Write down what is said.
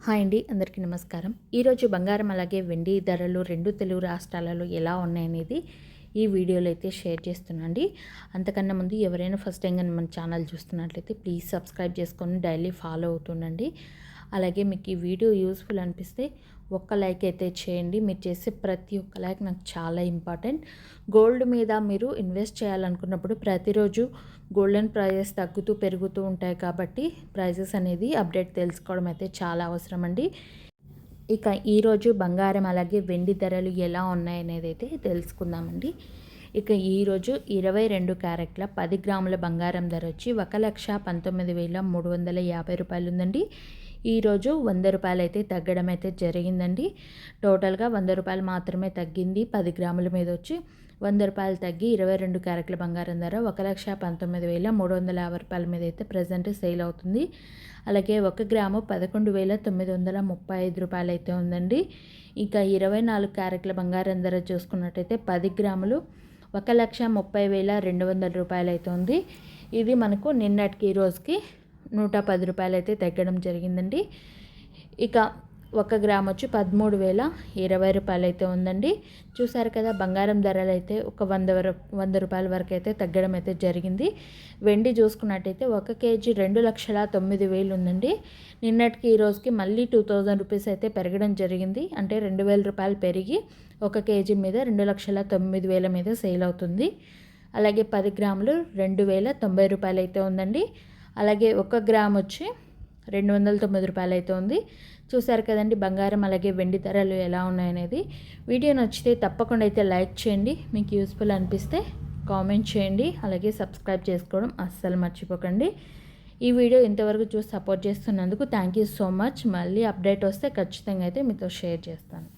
Hi అండి, అందరికీ నమస్కారం. ఈరోజు బంగారం అలాగే వెండి ధరలు రెండు తెలుగు రాష్ట్రాలలో ఎలా ఉన్నాయనేది ఈ వీడియోలో అయితే షేర్ చేస్తున్నాండి. అంతకన్నా ముందు ఎవరైనా ఫస్ట్ టైం కానీ మన ఛానల్ చూస్తున్నట్లయితే ప్లీజ్ సబ్స్క్రైబ్ చేసుకొని డైలీ ఫాలో అవుతుండండి. అలాగే మీకు ఈ వీడియో యూస్ఫుల్ అనిపిస్తే ఒక్క లైక్ అయితే చేయండి. మీరు చేసే ప్రతి ఒక్క లైక్ నాకు చాలా ఇంపార్టెంట్. గోల్డ్ మీద మీరు ఇన్వెస్ట్ చేయాలనుకున్నప్పుడు ప్రతిరోజు గోల్డెన్ ప్రైజెస్ తగ్గుతూ పెరుగుతూ ఉంటాయి కాబట్టి ప్రైజెస్ అనేది అప్డేట్ తెలుసుకోవడం అయితే చాలా అవసరం అండి. ఇక ఈరోజు బంగారం అలాగే వెండి ధరలు ఎలా ఉన్నాయనేది అయితే తెలుసుకుందామండి. ఇక ఈరోజు 22 క్యారెట్ల 10 గ్రాముల బంగారం ధర వచ్చి 1,19,350 రూపాయలు ఉందండి. ఈరోజు 100 రూపాయలు అయితే తగ్గడం అయితే జరిగిందండి. టోటల్గా 100 రూపాయలు మాత్రమే తగ్గింది. 10 గ్రాముల మీద వచ్చి 100 రూపాయలు తగ్గి 22 క్యారెట్ల బంగారం ధర 1,19,350 రూపాయల మీద అయితే ప్రజెంట్ సేల్ అవుతుంది. అలాగే 1 గ్రాము 11,935 రూపాయలు అయితే ఉందండి. ఇంకా 24 క్యారెట్ల బంగారం ధర చూసుకున్నట్టయితే 10 గ్రాములు 1,30,200 రూపాయలు అయితే ఉంది. ఇది మనకు నిన్నటికి ఈ రోజుకి 110 రూపాయలు అయితే తగ్గడం జరిగిందండి. ఇక 1 గ్రామ్ వచ్చి 13,020 రూపాయలు అయితే ఉందండి. చూసారు కదా, బంగారం ధరలు అయితే ఒక 100 రూపాయల వరకు అయితే తగ్గడం అయితే జరిగింది. వెండి చూసుకున్నట్టయితే 1 కేజీ 2,09,000 ఉందండి. నిన్నటికి ఈ రోజుకి మళ్ళీ 2,000 రూపీస్ అయితే పెరగడం జరిగింది. అంటే 2,000 రూపాయలు పెరిగి 1 కేజీ మీద 2,09,000 మీద సేల్ అవుతుంది. అలాగే 10 గ్రాములు 2,090 రూపాయలు అయితే ఉందండి. అలాగే 1 గ్రామ్ వచ్చి 209 రూపాయలు అయితే ఉంది. చూసారు కదండి బంగారం అలాగే వెండి ధరలు ఎలా ఉన్నాయనేది. వీడియో నచ్చితే తప్పకుండా అయితే లైక్ చేయండి. మీకు యూస్ఫుల్ అనిపిస్తే కామెంట్ చేయండి. అలాగే సబ్స్క్రైబ్ చేసుకోవడం అస్సలు మర్చిపోకండి. ఈ వీడియో ఇంతవరకు చూసి సపోర్ట్ చేస్తున్నందుకు థ్యాంక్ యూ సో మచ్. మళ్ళీ అప్డేట్ వస్తే ఖచ్చితంగా అయితే మీతో షేర్ చేస్తాను.